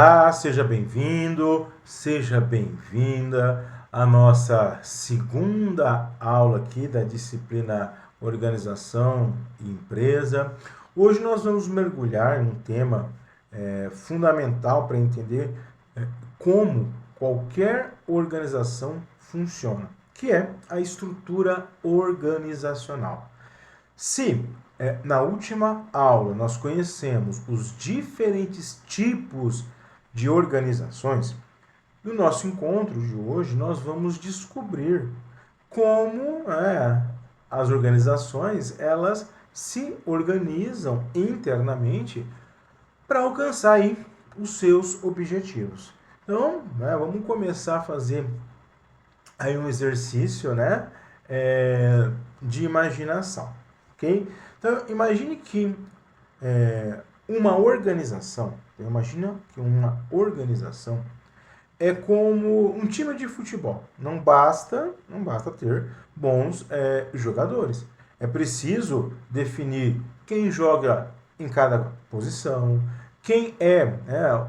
Olá, seja bem-vindo, seja bem-vinda à nossa segunda aula aqui da disciplina Organização e Empresa. Hoje nós vamos mergulhar em um tema fundamental para entender como qualquer organização funciona, que é a estrutura organizacional. Se na última aula nós conhecemos os diferentes tipos de organizações, no nosso encontro de hoje nós vamos descobrir como as organizações elas se organizam internamente para alcançar aí os seus objetivos. Então, vamos começar a fazer aí um exercício, de imaginação. Okay? Então, imagine que uma organização é como um time de futebol. Não basta ter bons jogadores. É preciso definir quem joga em cada posição, quem é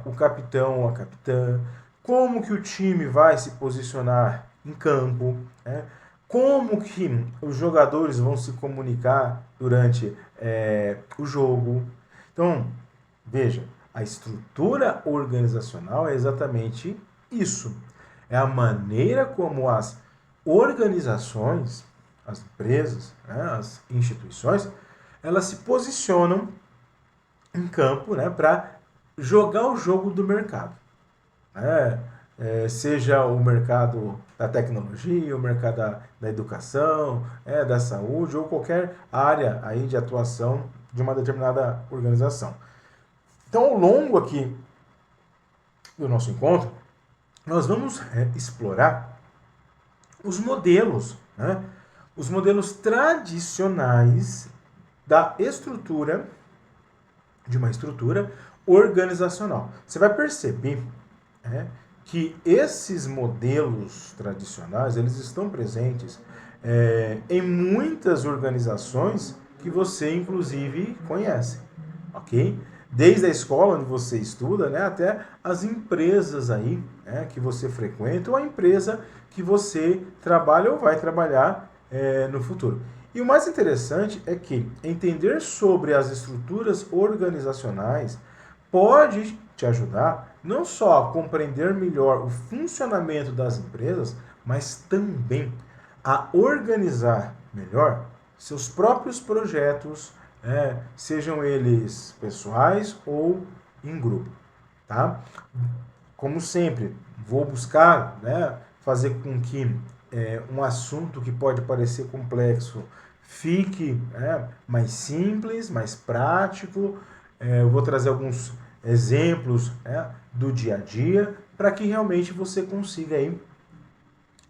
o capitão ou a capitã, como que o time vai se posicionar em campo, como que os jogadores vão se comunicar durante o jogo. Então, veja, a estrutura organizacional é exatamente isso. É a maneira como as organizações, as empresas, as instituições, elas se posicionam em campo para jogar o jogo do mercado. Seja o mercado da tecnologia, o mercado da educação, da saúde ou qualquer área aí de atuação de uma determinada organização. Então, ao longo aqui do nosso encontro, nós vamos explorar os modelos tradicionais da estrutura, de uma estrutura organizacional. Você vai perceber que esses modelos tradicionais eles estão presentes em muitas organizações que você inclusive conhece, ok? Desde a escola onde você estuda, até as empresas aí que você frequenta ou a empresa que você trabalha ou vai trabalhar no futuro. E o mais interessante é que entender sobre as estruturas organizacionais pode te ajudar não só a compreender melhor o funcionamento das empresas, mas também a organizar melhor seus próprios projetos, sejam eles pessoais ou em grupo. Tá? Como sempre, vou buscar fazer com que um assunto que pode parecer complexo fique mais simples, mais prático. Eu vou trazer alguns exemplos do dia a dia para que realmente você consiga aí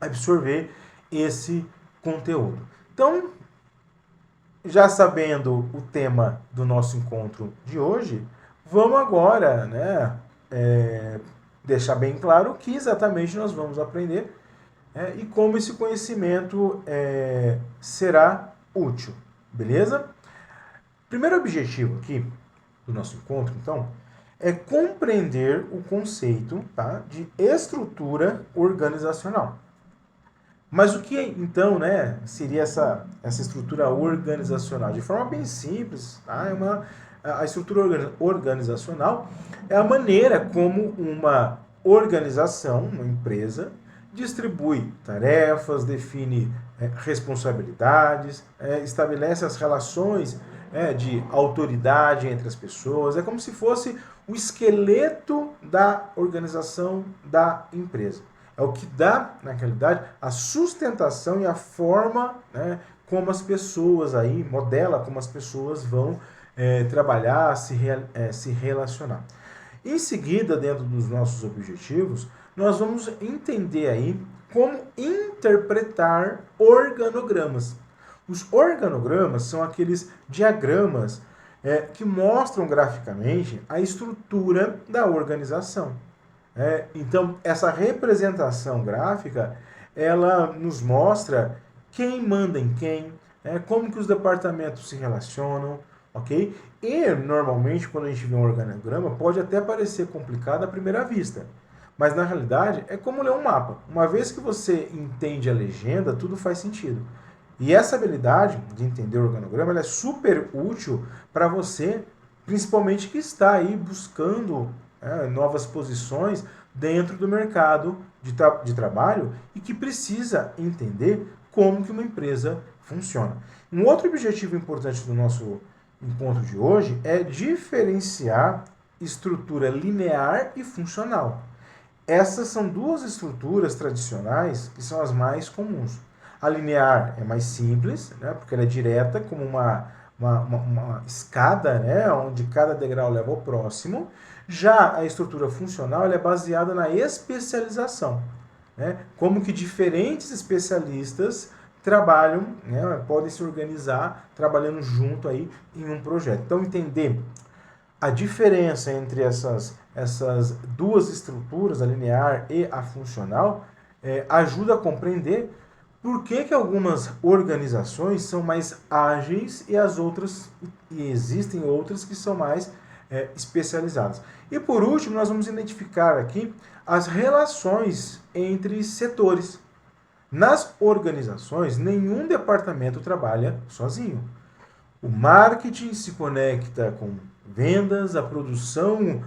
absorver esse conteúdo. Então, já sabendo o tema do nosso encontro de hoje, vamos agora deixar bem claro o que exatamente nós vamos aprender e como esse conhecimento será útil, beleza? Primeiro objetivo aqui do nosso encontro, então, é compreender o conceito de estrutura organizacional. Mas o que, então, seria essa estrutura organizacional? De forma bem simples, a estrutura organizacional é a maneira como uma organização, uma empresa, distribui tarefas, define responsabilidades, estabelece as relações de autoridade entre as pessoas. É como se fosse o esqueleto da organização da empresa. É o que dá, na realidade, a sustentação e a forma como as pessoas aí, modela como as pessoas vão trabalhar, se relacionar. Em seguida, dentro dos nossos objetivos, nós vamos entender aí como interpretar organogramas. Os organogramas são aqueles diagramas que mostram graficamente a estrutura da organização. Então, essa representação gráfica, ela nos mostra quem manda em quem, como que os departamentos se relacionam, ok? E, normalmente, quando a gente vê um organograma, pode até parecer complicado à primeira vista, mas, na realidade, é como ler um mapa. Uma vez que você entende a legenda, tudo faz sentido. E essa habilidade de entender o organograma ela é super útil para você, principalmente que está aí buscando novas posições dentro do mercado de trabalho e que precisa entender como que uma empresa funciona. Um outro objetivo importante do nosso encontro de hoje é diferenciar estrutura linear e funcional. Essas são duas estruturas tradicionais que são as mais comuns. A linear é mais simples, né, porque ela é direta, como uma escada, né, onde cada degrau leva ao próximo. Já a estrutura funcional ela é baseada na especialização, né, como que diferentes especialistas trabalham, né, podem se organizar trabalhando junto aí em um projeto. Então, entender a diferença entre essas duas estruturas, a linear e a funcional, ajuda a compreender por que algumas organizações são mais ágeis e as outras e existem outras que são mais especializadas. E por último, nós vamos identificar aqui as relações entre setores. Nas organizações, nenhum departamento trabalha sozinho. O marketing se conecta com vendas, a produção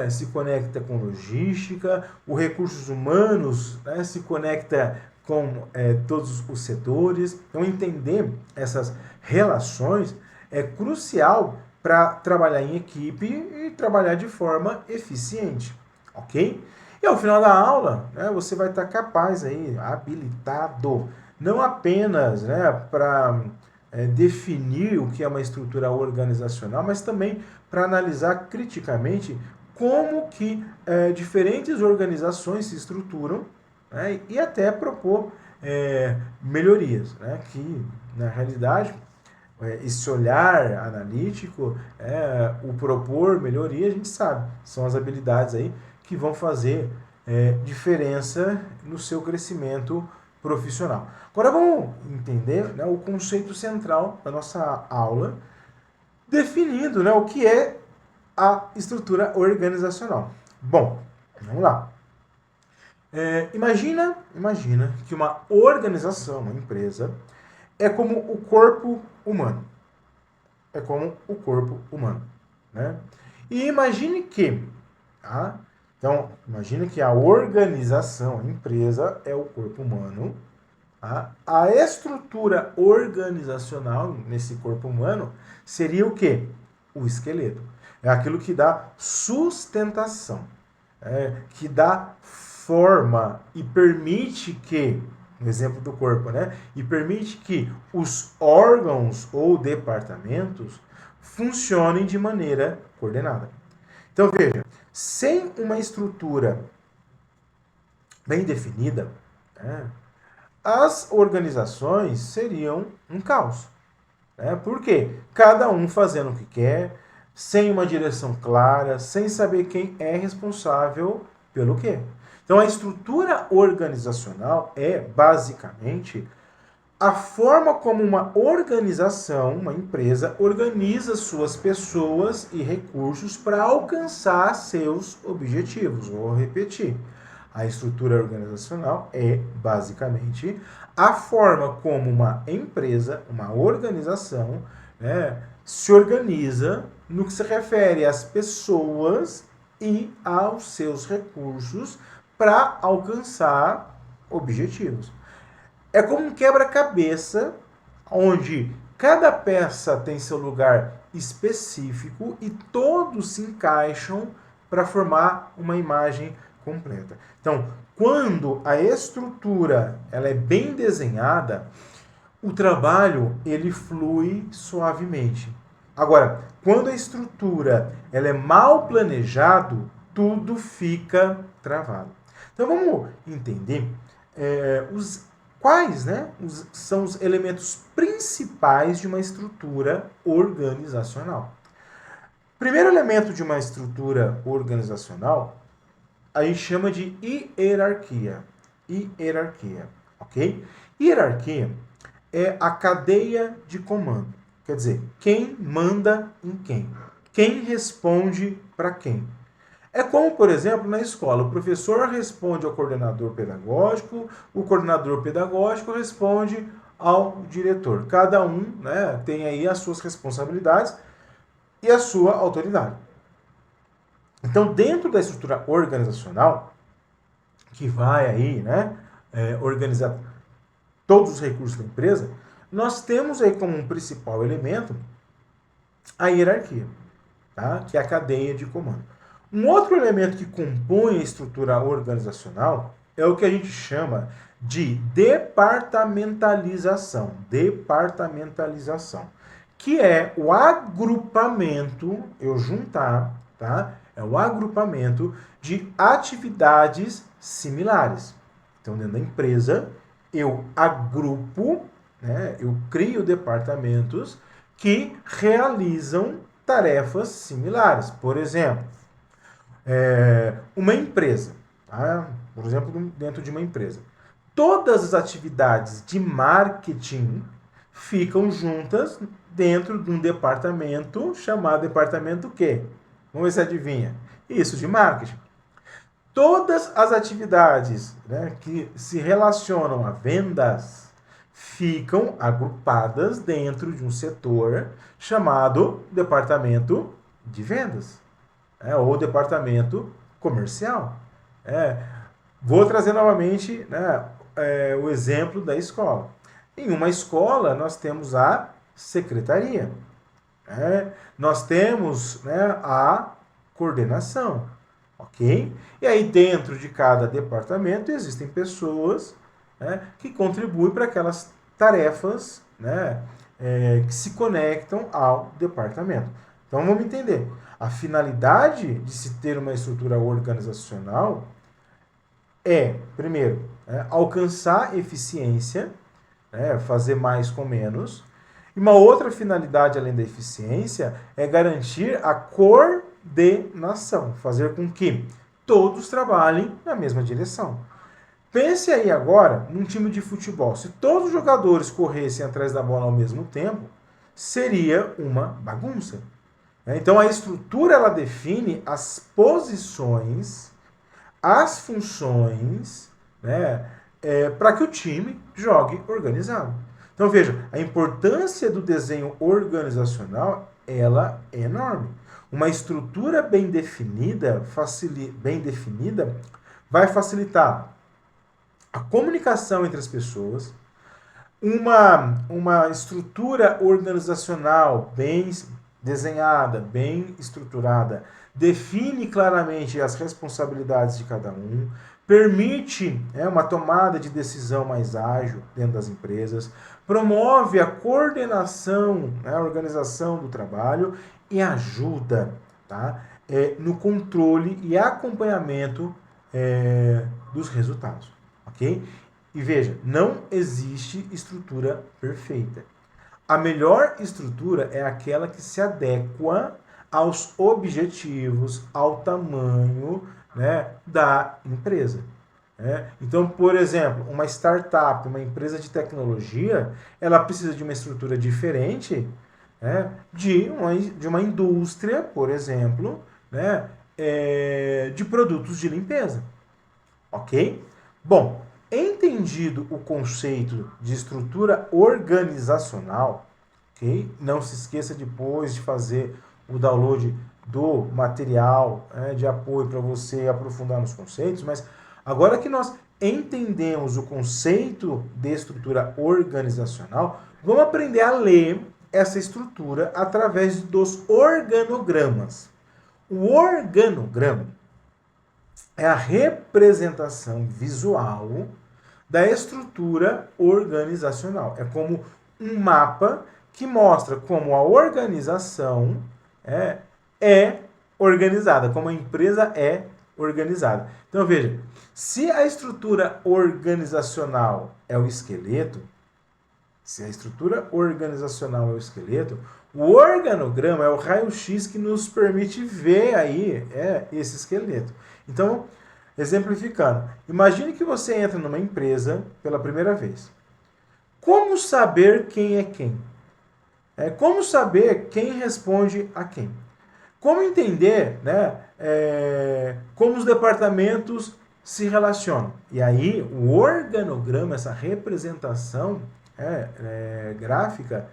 se conecta com logística, os recursos humanos se conecta com todos os setores. Então, entender essas relações é crucial para trabalhar em equipe e trabalhar de forma eficiente, ok? E ao final da aula, você vai estar capaz aí, habilitado, não apenas para definir o que é uma estrutura organizacional, mas também para analisar criticamente como que diferentes organizações se estruturam, né, e até propor melhorias, né, que na realidade esse olhar analítico, o propor melhoria, a gente sabe, são as habilidades aí que vão fazer diferença no seu crescimento profissional. Agora vamos entender o conceito central da nossa aula, definindo o que é a estrutura organizacional. Bom, vamos lá. Imagina que uma organização, uma empresa, é como o corpo humano. É como o corpo humano. Né? E imagine que... Então, imagine que a organização, a empresa, é o corpo humano. A estrutura organizacional nesse corpo humano seria o quê? O esqueleto. É aquilo que dá sustentação, que dá forma e permite que, no exemplo do corpo, e permite que os órgãos ou departamentos funcionem de maneira coordenada. Então, veja, sem uma estrutura bem definida, as organizações seriam um caos. Por quê? Cada um fazendo o que quer, sem uma direção clara, sem saber quem é responsável pelo quê. Então, a estrutura organizacional é, basicamente, a forma como uma organização, uma empresa, organiza suas pessoas e recursos para alcançar seus objetivos. Vou repetir. A estrutura organizacional é, basicamente, a forma como uma empresa, uma organização, se organiza no que se refere às pessoas e aos seus recursos para alcançar objetivos. É como um quebra-cabeça, onde cada peça tem seu lugar específico e todos se encaixam para formar uma imagem completa. Então, quando a estrutura ela é bem desenhada, o trabalho ele flui suavemente. Agora, quando a estrutura ela é mal planejado, tudo fica travado. Então vamos entender quais são os elementos principais de uma estrutura organizacional. Primeiro elemento de uma estrutura organizacional a gente chama de hierarquia. Hierarquia, ok? Hierarquia é a cadeia de comando. Quer dizer, quem manda em quem? Quem responde para quem? É como, por exemplo, na escola, o professor responde ao coordenador pedagógico, o coordenador pedagógico responde ao diretor. Cada um, né, tem aí as suas responsabilidades e a sua autoridade. Então, dentro da estrutura organizacional, que vai aí, né, organizar todos os recursos da empresa, nós temos aí como um principal elemento a hierarquia, tá? Que é a cadeia de comando. Um outro elemento que compõe a estrutura organizacional é o que a gente chama de departamentalização. Departamentalização. Que é o agrupamento, eu juntar, tá? É o agrupamento de atividades similares. Então, dentro da empresa, eu agrupo, né? Eu crio departamentos que realizam tarefas similares. Por exemplo, uma empresa, tá? Por exemplo, dentro de uma empresa, todas as atividades de marketing ficam juntas dentro de um departamento chamado departamento quê? Vamos ver se adivinha. Isso, de marketing. Todas as atividades, né, que se relacionam a vendas ficam agrupadas dentro de um setor chamado departamento de vendas, ou departamento comercial. Vou trazer novamente, né, o exemplo da escola. Em uma escola, nós temos a secretaria, nós temos, né, a coordenação, ok? E aí, dentro de cada departamento, existem pessoas, né, que contribuem para aquelas tarefas, né, que se conectam ao departamento. Então, vamos entender. A finalidade de se ter uma estrutura organizacional é, primeiro, alcançar eficiência, fazer mais com menos. E uma outra finalidade, além da eficiência, é garantir a coordenação, fazer com que todos trabalhem na mesma direção. Pense aí agora num time de futebol. Se todos os jogadores corressem atrás da bola ao mesmo tempo, seria uma bagunça. Então a estrutura ela define as posições, as funções, né, para que o time jogue organizado. Então veja, a importância do desenho organizacional ela é enorme. Uma estrutura bem definida vai facilitar a comunicação entre as pessoas. Uma estrutura organizacional bem desenhada, bem estruturada, define claramente as responsabilidades de cada um, permite uma tomada de decisão mais ágil dentro das empresas, promove a coordenação, a organização do trabalho e ajuda, tá, no controle e acompanhamento dos resultados, ok? E veja, não existe estrutura perfeita. A melhor estrutura é aquela que se adequa aos objetivos, ao tamanho, né, da empresa. Então, por exemplo, uma startup, uma empresa de tecnologia, ela precisa de uma estrutura diferente, de uma indústria, por exemplo, né, de produtos de limpeza. Ok? Bom, entendido o conceito de estrutura organizacional, ok? Não se esqueça depois de fazer o download do material de apoio para você aprofundar nos conceitos, mas agora que nós entendemos o conceito de estrutura organizacional, vamos aprender a ler essa estrutura através dos organogramas. O organograma é a representação visual da estrutura organizacional. É como um mapa que mostra como a organização é organizada, como a empresa é organizada. Então veja, se a estrutura organizacional é o esqueleto, o organograma é o raio-x que nos permite ver aí esse esqueleto. Então, exemplificando, imagine que você entra numa empresa pela primeira vez. Como saber quem é quem? Como saber quem responde a quem? Como entender, né, como os departamentos se relacionam? E aí, o organograma, essa representação gráfica,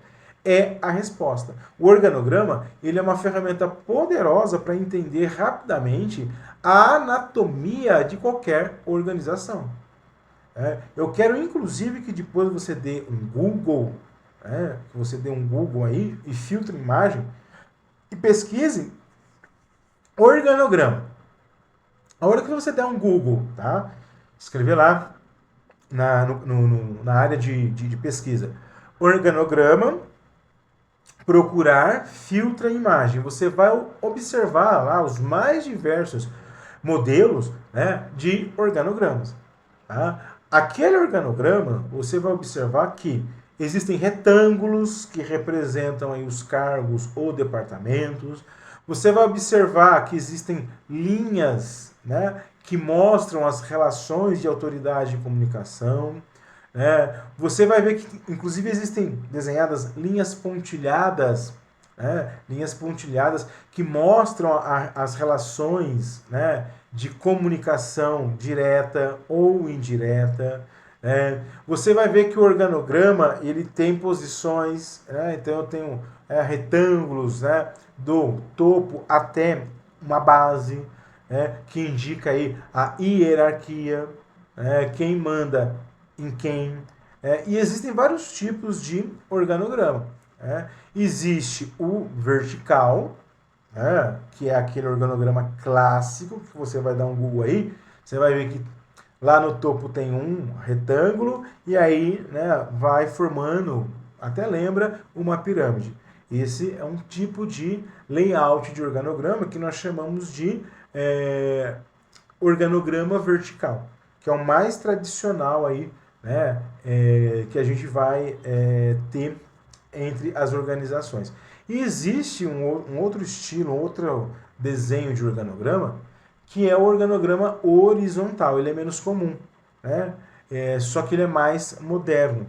é a resposta. O organograma, ele é uma ferramenta poderosa para entender rapidamente a anatomia de qualquer organização. Eu quero, inclusive, que depois você dê um Google, que você dê um Google aí e filtre imagem e pesquise organograma. A hora que você der um Google, tá? Escrever lá na área de pesquisa, organograma, procurar, filtra imagem. Você vai observar lá os mais diversos modelos, né, de organogramas. Tá? Aquele organograma, você vai observar que existem retângulos que representam aí os cargos ou departamentos. Você vai observar que existem linhas, né, que mostram as relações de autoridade de comunicação. Você vai ver que, inclusive, existem desenhadas linhas pontilhadas, linhas pontilhadas que mostram as relações, né, de comunicação direta ou indireta. Você vai ver que o organograma ele tem posições, então eu tenho retângulos, do topo até uma base, que indica aí a hierarquia, quem manda em quem. E existem vários tipos de organograma. Existe o vertical, que é aquele organograma clássico, que você vai dar um Google aí, você vai ver que lá no topo tem um retângulo, e aí, né, vai formando, até lembra, uma pirâmide. Esse é um tipo de layout de organograma que nós chamamos de organograma vertical, que é o mais tradicional aí, né, que a gente vai ter entre as organizações. E existe um outro estilo, um outro desenho de organograma, que é o organograma horizontal. Ele é menos comum, só que ele é mais moderno.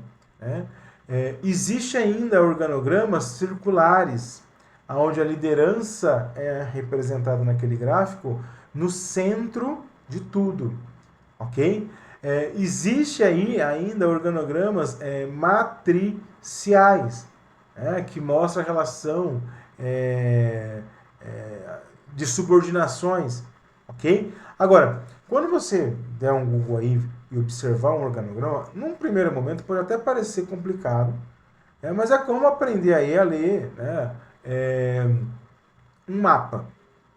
Existe ainda organogramas circulares, onde a liderança é representada naquele gráfico no centro de tudo, ok? Existe aí ainda organogramas matriciais, que mostra a relação de subordinações, ok? Agora, quando você der um Google aí e observar um organograma, num primeiro momento pode até parecer complicado, mas é como aprender aí a ler, um mapa.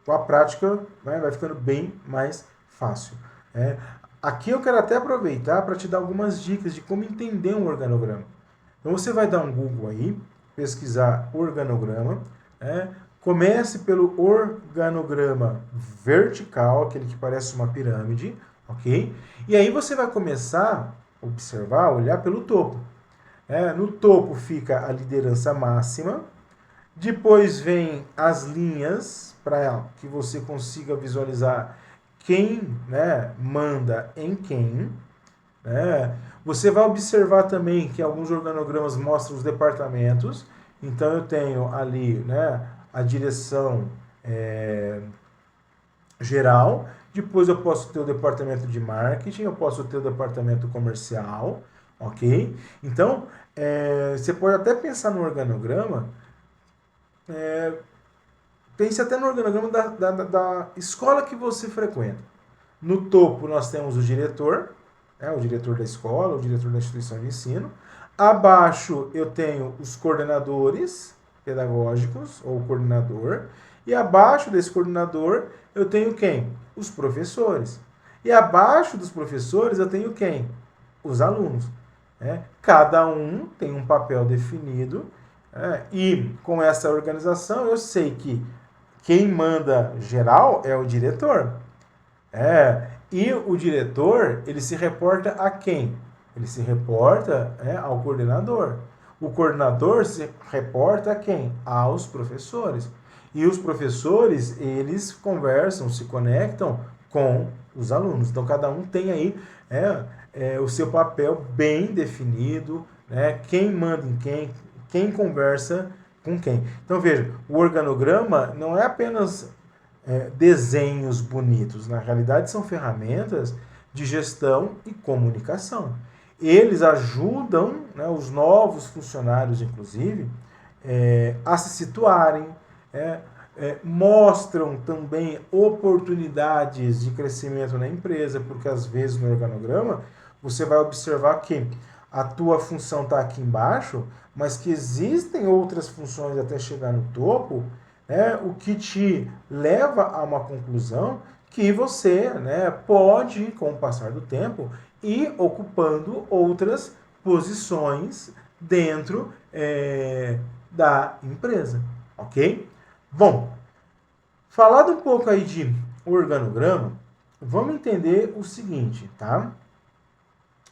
Com a prática, vai ficando bem mais fácil. Aqui eu quero até aproveitar para te dar algumas dicas de como entender um organograma. Então você vai dar um Google aí, pesquisar organograma, comece pelo organograma vertical, aquele que parece uma pirâmide, ok? E aí você vai começar a observar, olhar pelo topo. No topo fica a liderança máxima, depois vem as linhas para que você consiga visualizar quem, manda em quem. Você vai observar também que alguns organogramas mostram os departamentos. Então eu tenho ali, a direção geral, depois eu posso ter o departamento de marketing, eu posso ter o departamento comercial, ok? Então, você pode até pensar no organograma, pense até no organograma da escola que você frequenta. No topo nós temos o diretor da escola, o diretor da instituição de ensino. Abaixo eu tenho os coordenadores pedagógicos, ou coordenador. E abaixo desse coordenador eu tenho quem? Os professores. E abaixo dos professores eu tenho quem? Os alunos. Cada um tem um papel definido. E com essa organização eu sei que quem manda geral é o diretor. E o diretor, ele se reporta a quem? Ele se reporta ao coordenador. O coordenador se reporta a quem? Aos professores. E os professores, eles conversam, se conectam com os alunos. Então, cada um tem aí o seu papel bem definido, quem manda em quem conversa com quem. Então veja, o organograma não é apenas desenhos bonitos, na realidade são ferramentas de gestão e comunicação. Eles ajudam, né, os novos funcionários, inclusive, a se situarem, mostram também oportunidades de crescimento na empresa, porque às vezes no organograma você vai observar que a tua função está aqui embaixo, mas que existem outras funções até chegar no topo, o que te leva a uma conclusão que você, pode, com o passar do tempo, ir ocupando outras posições dentro da empresa, ok? Bom, falado um pouco aí de organograma, vamos entender o seguinte, tá?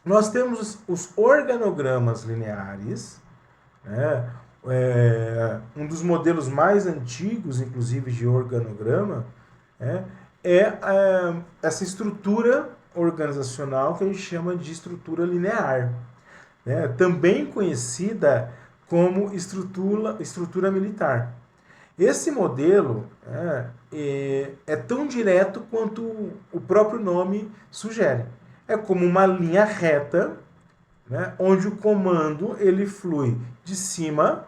Nós temos os organogramas lineares, né? Um dos modelos mais antigos, inclusive, de organograma, essa estrutura organizacional que a gente chama de estrutura linear, né? Também conhecida como estrutura militar. Esse modelo é tão direto quanto o próprio nome sugere. É como uma linha reta, né, onde o comando ele flui de cima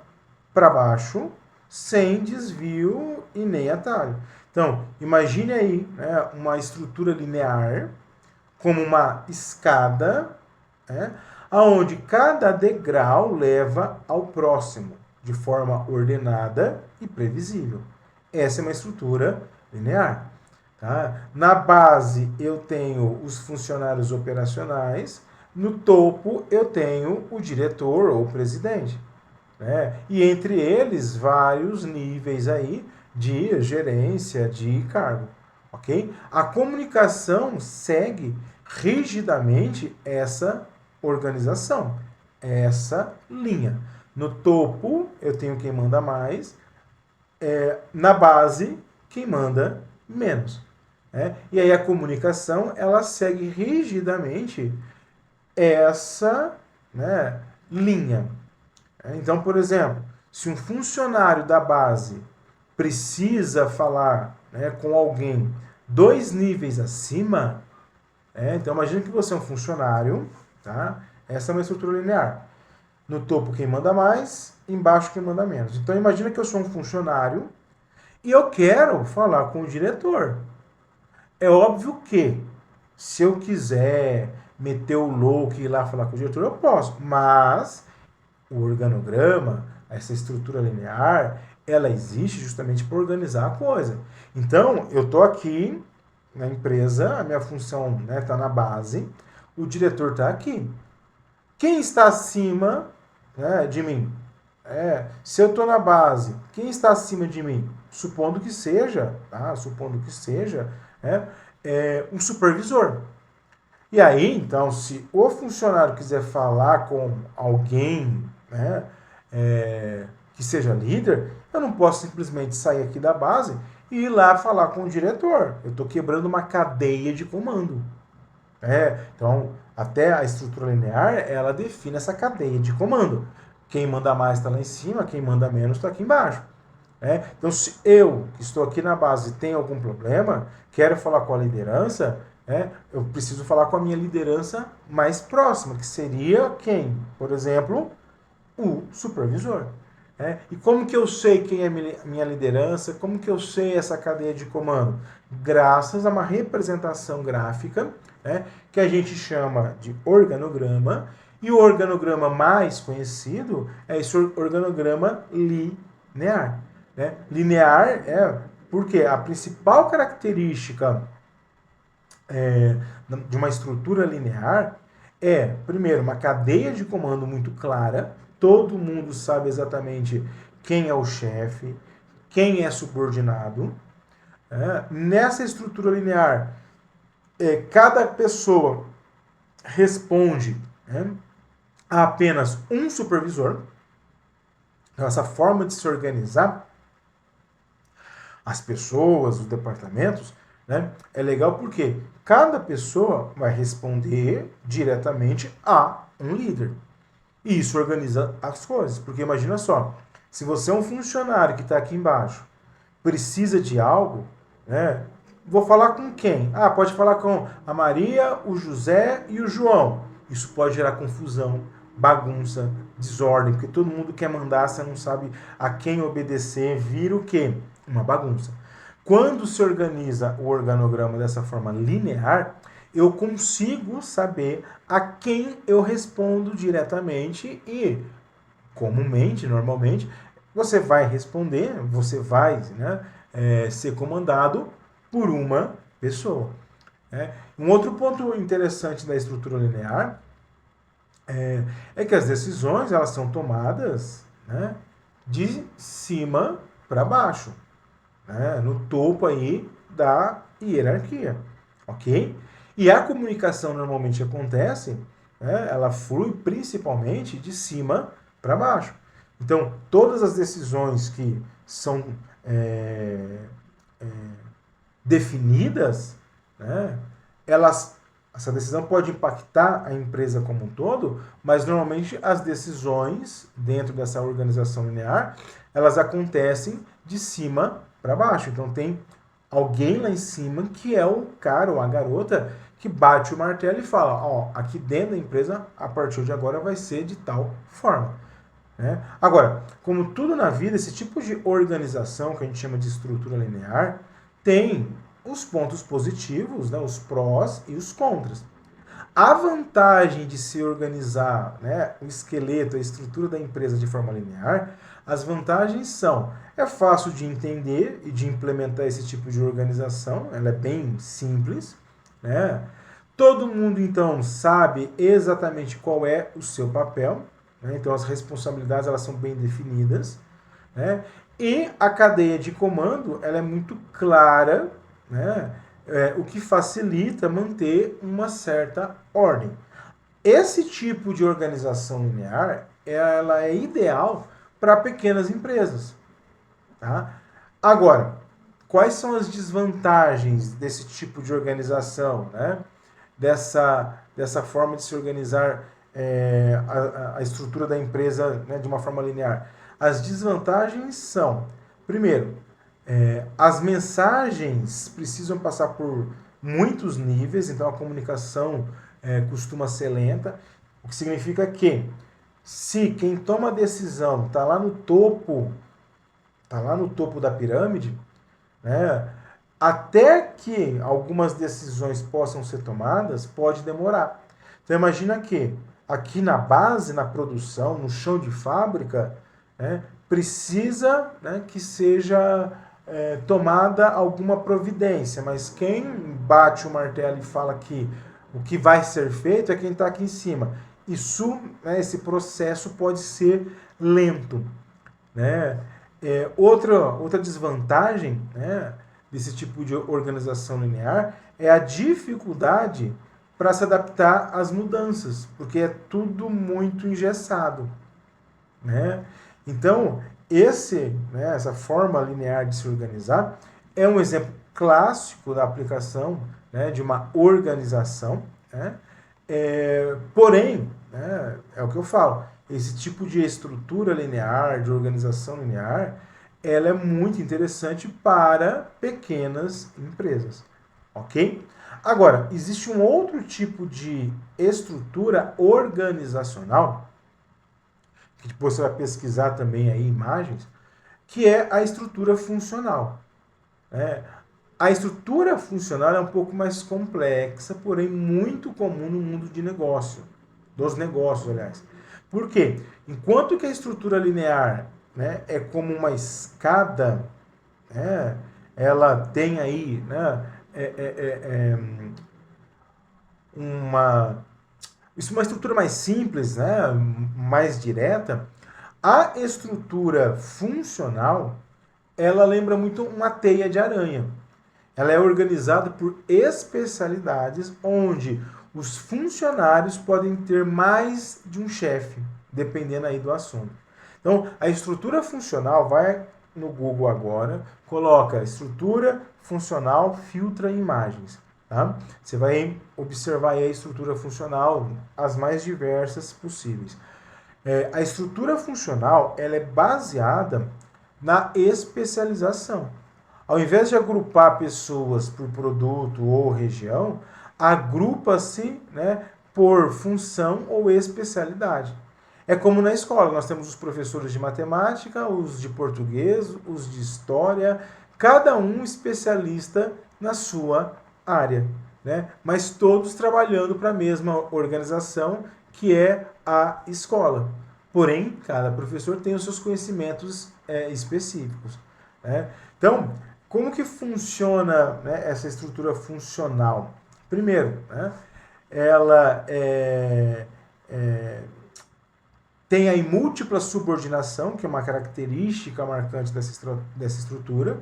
para baixo, sem desvio e nem atalho. Então, imagine aí, né, uma estrutura linear como uma escada, onde cada degrau leva ao próximo, de forma ordenada e previsível. Essa é uma estrutura linear. Tá? Na base eu tenho os funcionários operacionais, no topo eu tenho o diretor ou o presidente. Né? E entre eles vários níveis aí de gerência, de cargo. Okay? A comunicação segue rigidamente essa organização, essa linha. No topo eu tenho quem manda mais, na base quem manda menos. E aí a comunicação ela segue rigidamente essa, né, linha. Então, por exemplo, se um funcionário da base precisa falar, né, com alguém 2 níveis acima, então imagina que você é um funcionário, tá? Essa é uma estrutura linear. No topo quem manda mais, embaixo quem manda menos. Então imagina que eu sou um funcionário e eu quero falar com o diretor. É óbvio que, se eu quiser meter o louco e ir lá falar com o diretor, eu posso. Mas o organograma, essa estrutura linear, ela existe justamente para organizar a coisa. Então, eu estou aqui na empresa, a minha função está na base, o diretor está aqui. Quem está acima de mim? Se eu estou na base, quem está acima de mim? Supondo que seja, um supervisor. E aí, então, se o funcionário quiser falar com alguém, que seja líder, eu não posso simplesmente sair aqui da base e ir lá falar com o diretor. Eu estou quebrando uma cadeia de comando. Então, até a estrutura linear, ela define essa cadeia de comando. Quem manda mais está lá em cima, quem manda menos está aqui embaixo. Então, se eu, que estou aqui na base, tenho algum problema, quero falar com a liderança, eu preciso falar com a minha liderança mais próxima, que seria quem? Por exemplo, o supervisor. E como que eu sei quem é minha liderança? Como que eu sei essa cadeia de comando? Graças a uma representação gráfica, que a gente chama de organograma, e o organograma mais conhecido é esse organograma linear. Linear porque a principal característica de uma estrutura linear é, primeiro, uma cadeia de comando muito clara, todo mundo sabe exatamente quem é o chefe, quem é subordinado. Nessa estrutura linear, cada pessoa responde a apenas um supervisor. Então, essa forma de se organizar as pessoas, os departamentos, é legal porque cada pessoa vai responder diretamente a um líder. E isso organiza as coisas. Porque imagina só, Se você é um funcionário que está aqui embaixo, precisa de algo, né? Vou falar com quem? Ah, pode falar com a Maria, o José e o João. Isso pode gerar confusão, bagunça, desordem, porque todo mundo quer mandar, você não sabe a quem obedecer, vira o quê? Uma bagunça. Quando se organiza o organograma dessa forma linear, eu consigo saber a quem eu respondo diretamente e, comumente, normalmente, você vai responder, você vai, né, ser comandado por uma pessoa. Né? Um outro ponto interessante da estrutura linear é que as decisões elas são tomadas, né, de cima para baixo, né, no topo aí da hierarquia, ok? E a comunicação normalmente acontece, né, ela flui principalmente de cima para baixo. Então, todas as decisões que são definidas, né, essa decisão pode impactar a empresa como um todo, mas normalmente as decisões dentro dessa organização linear, elas acontecem de cima para baixo. Então tem alguém lá em cima que é o cara ou a garota que bate o martelo e fala, ó, aqui dentro da empresa, a partir de agora vai ser de tal forma. Né? Agora, como tudo na vida, esse tipo de organização que a gente chama de estrutura linear tem os pontos positivos, né, os prós e os contras. A vantagem de se organizar, né, o esqueleto, a estrutura da empresa de forma linear, as vantagens são, é fácil de entender e de implementar esse tipo de organização, ela é bem simples, né? Todo mundo então sabe exatamente qual é o seu papel, né? Então as responsabilidades elas são bem definidas, né? E a cadeia de comando ela é muito clara, né? O que facilita manter uma certa ordem. Esse tipo de organização linear ela é ideal para pequenas empresas. Tá? Agora, quais são as desvantagens desse tipo de organização, né? Dessa forma de se organizar a estrutura da empresa, né, de uma forma linear? As desvantagens são, primeiro, as mensagens precisam passar por muitos níveis, então a comunicação costuma ser lenta, o que significa que se quem toma a decisão está lá no topo da pirâmide, né, até que algumas decisões possam ser tomadas, pode demorar. Então imagina que aqui na base, na produção, no chão de fábrica, né, precisa, né, que seja tomada alguma providência, mas quem bate o martelo e fala que o que vai ser feito é quem está aqui em cima. Isso, né, esse processo pode ser lento. Né? Outra desvantagem, né, desse tipo de organização linear é a dificuldade para se adaptar às mudanças, porque é tudo muito engessado. Né? Então, essa forma linear de se organizar é um exemplo clássico da aplicação, né, de uma organização. Né? Porém, né, é o que eu falo, esse tipo de estrutura linear, de organização linear, ela é muito interessante para pequenas empresas. Ok? Agora, existe um outro tipo de estrutura organizacional que depois você vai pesquisar também aí imagens, que é a estrutura funcional. A estrutura funcional é um pouco mais complexa, porém muito comum no mundo de negócio, dos negócios, aliás. Por quê? Enquanto que a estrutura linear, né, é como uma escada, né, ela tem aí, né, uma estrutura mais simples, né, mais direta. A estrutura funcional, ela lembra muito uma teia de aranha. Ela é organizada por especialidades onde os funcionários podem ter mais de um chefe, dependendo aí do assunto. Então, a estrutura funcional, vai no Google agora, coloca estrutura funcional, filtra imagens. Tá? Você vai observar aí a estrutura funcional, as mais diversas possíveis. A estrutura funcional ela é baseada na especialização. Ao invés de agrupar pessoas por produto ou região, agrupa-se, né, por função ou especialidade. É como na escola, nós temos os professores de matemática, os de português, os de história, cada um especialista na sua área, né? Mas todos trabalhando para a mesma organização, que é a escola. Porém, cada professor tem os seus conhecimentos específicos, né? Então, como que funciona, né, essa estrutura funcional? Primeiro, né, ela tem aí múltipla subordinação, que é uma característica marcante dessa estrutura.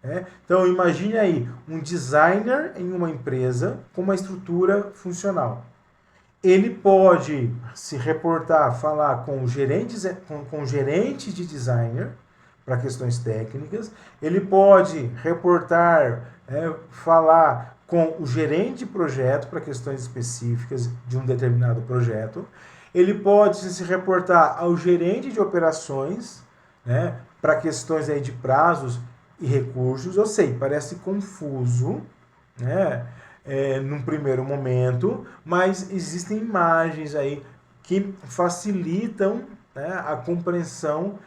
Né? Então, imagine aí um designer em uma empresa com uma estrutura funcional. Ele pode se reportar, falar com gerentes, com gerente de designer para questões técnicas. Ele pode reportar, falar com o gerente de projeto para questões específicas de um determinado projeto. Ele pode se reportar ao gerente de operações, né, para questões aí de prazos e recursos. Eu sei, parece confuso, né, num primeiro momento, mas existem imagens aí que facilitam, né, a compreensão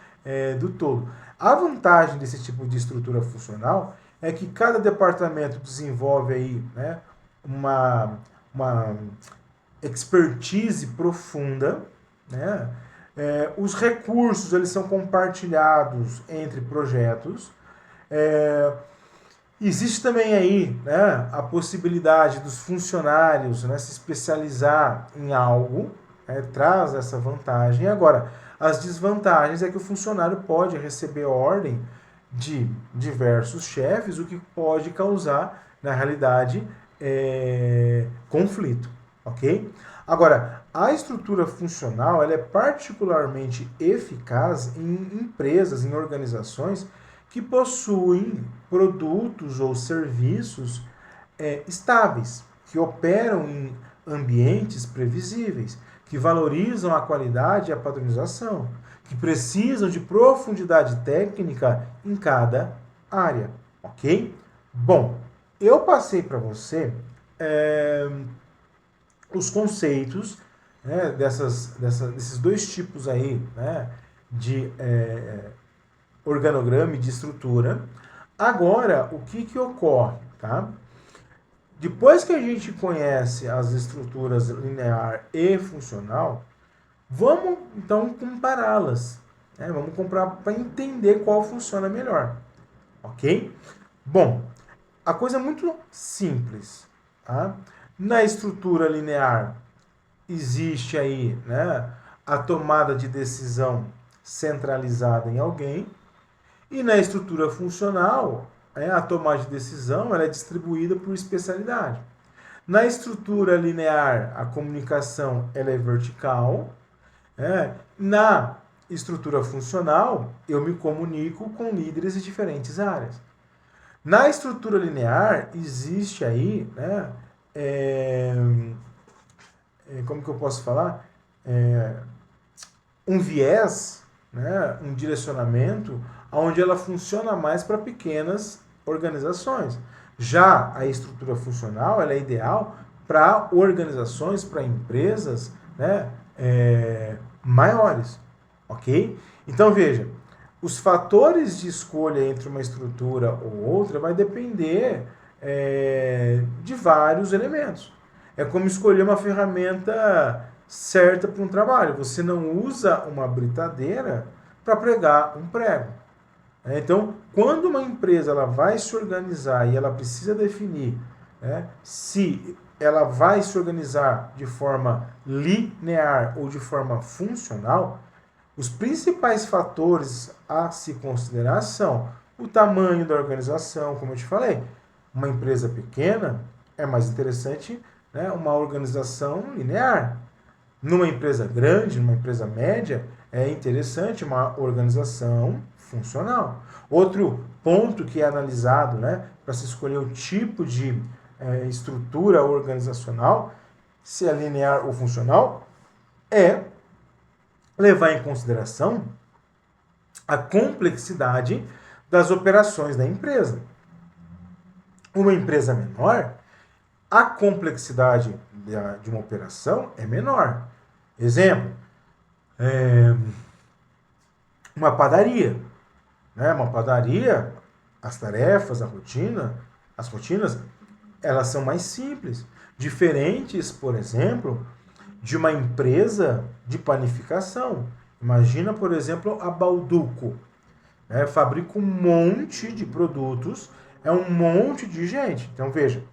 do todo. A vantagem desse tipo de estrutura funcional é que cada departamento desenvolve aí, né, uma expertise profunda, né? Os recursos eles são compartilhados entre projetos. Existe também aí, né, a possibilidade dos funcionários, né, se especializar em algo, traz essa vantagem. Agora, as desvantagens é que o funcionário pode receber ordem de diversos chefes, o que pode causar, na realidade, conflito, ok? Agora, a estrutura funcional ela é particularmente eficaz em empresas, em organizações que possuem produtos ou serviços estáveis, que operam em ambientes previsíveis, que valorizam a qualidade e a padronização, que precisam de profundidade técnica em cada área, ok? Bom, eu passei para você os conceitos, né, desses dois tipos aí, né, de organograma e de estrutura. Agora, o que ocorre, tá? Depois que a gente conhece as estruturas linear e funcional, vamos então compará-las. Né? Vamos comparar para entender qual funciona melhor. Ok? Bom, a coisa é muito simples. Tá? Na estrutura linear, existe aí, né, a tomada de decisão centralizada em alguém. E na estrutura funcional, a tomada de decisão ela é distribuída por especialidade. Na estrutura linear, a comunicação ela é vertical. Na estrutura funcional, eu me comunico com líderes de diferentes áreas. Na estrutura linear, existe aí, né, como que eu posso falar? Um viés, né, um direcionamento, onde ela funciona mais para pequenas organizações. Já a estrutura funcional ela é ideal para organizações, para empresas, né, maiores, ok? Então veja, os fatores de escolha entre uma estrutura ou outra vai depender de vários elementos. É como escolher uma ferramenta certa para um trabalho. Você não usa uma britadeira para pregar um prego. Então, quando uma empresa ela vai se organizar e ela precisa definir, se ela vai se organizar de forma linear ou de forma funcional, os principais fatores a se considerar são o tamanho da organização, como eu te falei. Uma empresa pequena é mais interessante, né, uma organização linear. Numa empresa grande, numa empresa média, é interessante uma organização funcional. Outro ponto que é analisado, né, para se escolher o tipo de estrutura organizacional, se é linear ou funcional, é levar em consideração a complexidade das operações da empresa. Uma empresa menor, a complexidade de uma operação é menor. Exemplo, uma padaria. Né? Uma padaria, as tarefas, as rotinas, elas são mais simples. Diferentes, por exemplo, de uma empresa de panificação. Imagina, por exemplo, a Balduco. Fabrica um monte de produtos, é um monte de gente. Então, veja,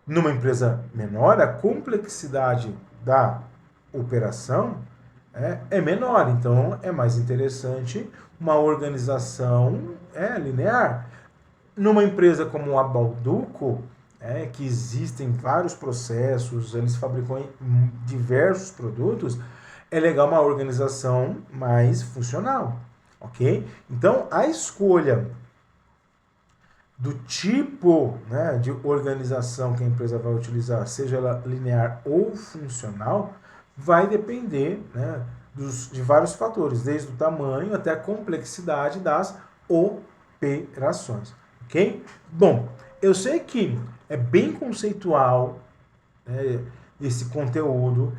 numa empresa menor, a complexidade da operação é menor. Então, é mais interessante uma organização linear. Numa empresa como a Balduco, que existem vários processos, eles fabricam diversos produtos, é legal uma organização mais funcional, ok? Então, a escolha do tipo, né, de organização que a empresa vai utilizar, seja ela linear ou funcional, vai depender, né, de vários fatores, desde o tamanho até a complexidade das operações, ok? Bom, eu sei que é bem conceitual, né, esse conteúdo.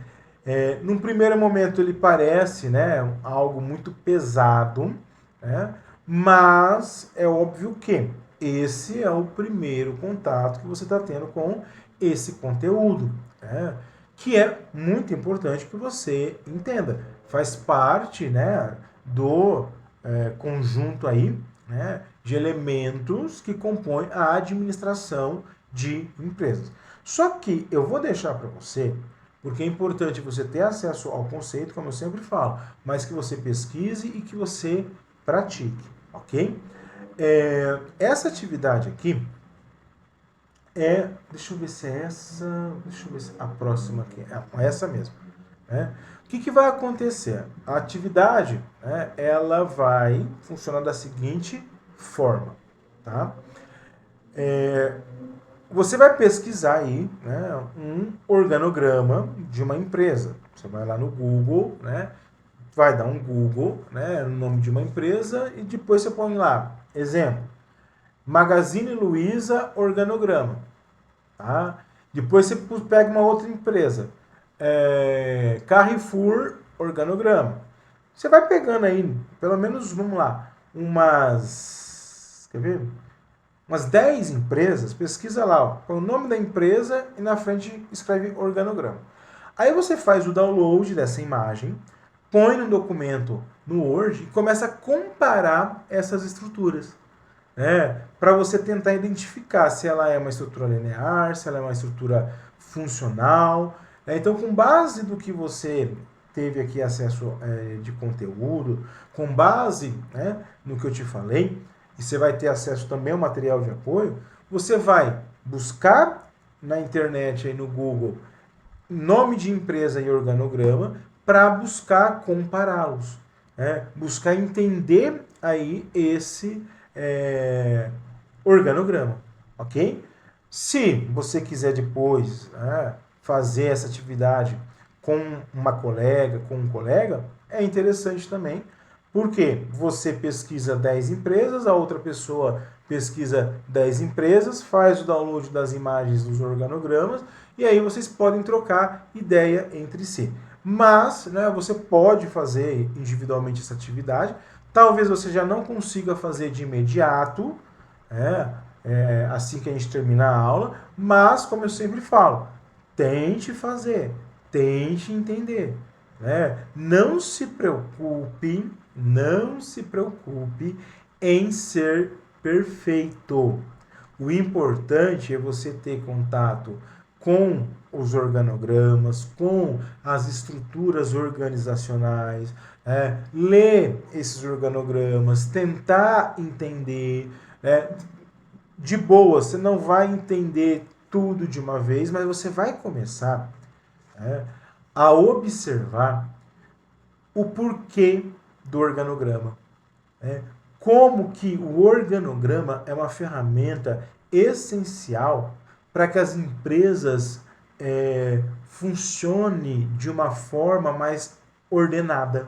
Num primeiro momento ele parece, né, algo muito pesado, né, mas é óbvio que esse é o primeiro contato que você está tendo com esse conteúdo, né, que é muito importante que você entenda. Faz parte, né, do conjunto aí, né, de elementos que compõem a administração de empresas. Só que eu vou deixar para você, porque é importante você ter acesso ao conceito, como eu sempre falo, mas que você pesquise e que você pratique, ok? Essa atividade aqui deixa eu ver se é essa, deixa eu ver se a próxima aqui, é essa mesmo. Né? O que vai acontecer? A atividade, né, ela vai funcionar da seguinte forma, tá? Você vai pesquisar aí, né, um organograma de uma empresa. Você vai lá no Google, né, vai dar um Google, né, no nome de uma empresa e depois você põe lá, exemplo, Magazine Luiza organograma. Tá? Depois você pega uma outra empresa, Carrefour organograma. Você vai pegando aí, pelo menos, vamos lá, quer ver? Umas 10 empresas, pesquisa lá, ó, põe o nome da empresa e na frente escreve organograma. Aí você faz o download dessa imagem, põe no documento no Word e começa a comparar essas estruturas. Para você tentar identificar se ela é uma estrutura linear, se ela é uma estrutura funcional. Então, com base do que você teve aqui acesso de conteúdo, com base, né, no que eu te falei, e você vai ter acesso também ao material de apoio, você vai buscar na internet, aí no Google, nome de empresa e organograma, para buscar compará-los. Buscar entender aí esse organograma, ok? Se você quiser depois fazer essa atividade com uma colega, com um colega, é interessante também, porque você pesquisa 10 empresas, a outra pessoa pesquisa 10 empresas, faz o download das imagens dos organogramas, e aí vocês podem trocar ideia entre si. Mas, né, você pode fazer individualmente essa atividade, talvez você já não consiga fazer de imediato, assim que a gente terminar a aula, mas, como eu sempre falo, tente fazer, tente entender. Não se preocupe em ser perfeito. O importante é você ter contato com os organogramas, com as estruturas organizacionais, ler esses organogramas, tentar entender. De boa, você não vai entender tudo de uma vez, mas você vai começar a observar o porquê do organograma. Como que o organograma é uma ferramenta essencial para que as empresas funcionem de uma forma mais ordenada.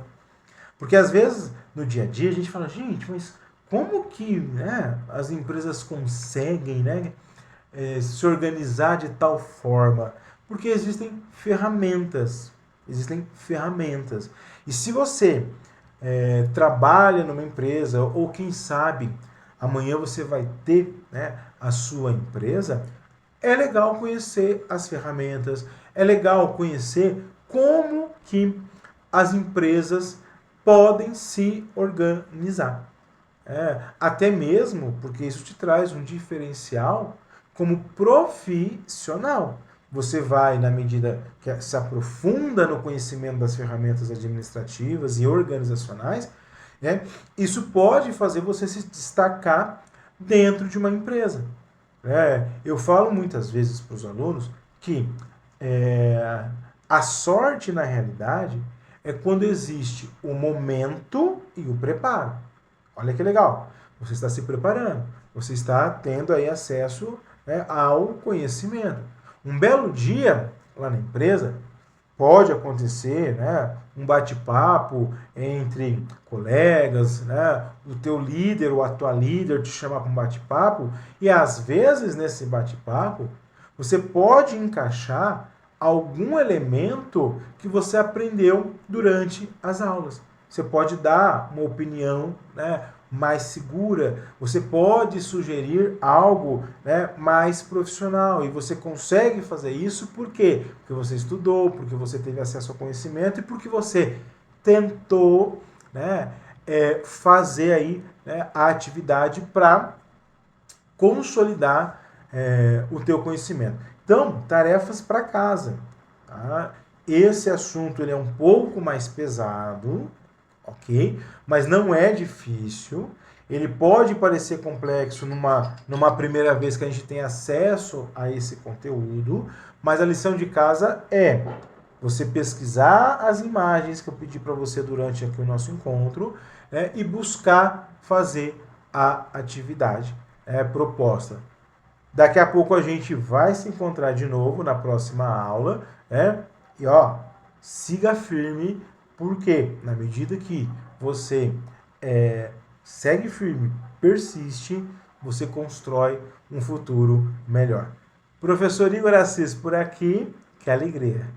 Porque às vezes, no dia a dia, a gente fala, gente, mas como que, né, as empresas conseguem, né, se organizar de tal forma? Porque existem ferramentas. Existem ferramentas. E se você trabalha numa empresa, ou quem sabe amanhã você vai ter, né, a sua empresa, é legal conhecer as ferramentas, é legal conhecer como que as empresas podem se organizar. Até mesmo porque isso te traz um diferencial como profissional. Você vai, na medida que se aprofunda no conhecimento das ferramentas administrativas e organizacionais, né, isso pode fazer você se destacar dentro de uma empresa. Eu falo muitas vezes para os alunos que a sorte, na realidade, é quando existe o momento e o preparo. Olha que legal. Você está se preparando. Você está tendo aí acesso, né, ao conhecimento. Um belo dia, lá na empresa, pode acontecer, né, um bate-papo entre colegas, né, o teu líder ou a tua líder te chamar para um bate-papo, e às vezes nesse bate-papo você pode encaixar algum elemento que você aprendeu durante as aulas. Você pode dar uma opinião, né, mais segura, você pode sugerir algo, né, mais profissional, e você consegue fazer isso por quê? Porque você estudou, porque você teve acesso ao conhecimento e porque você tentou, né, fazer aí, né, a atividade para consolidar o teu conhecimento. Então, tarefas para casa. Tá? Esse assunto ele é um pouco mais pesado, ok? Mas não é difícil. Ele pode parecer complexo numa primeira vez que a gente tem acesso a esse conteúdo, mas a lição de casa é você pesquisar as imagens que eu pedi para você durante aqui o nosso encontro, né, e buscar fazer a atividade proposta. Daqui a pouco a gente vai se encontrar de novo na próxima aula, né? E ó, siga firme, porque na medida que você segue firme, persiste, você constrói um futuro melhor. Professor Igor Assis por aqui, que alegria!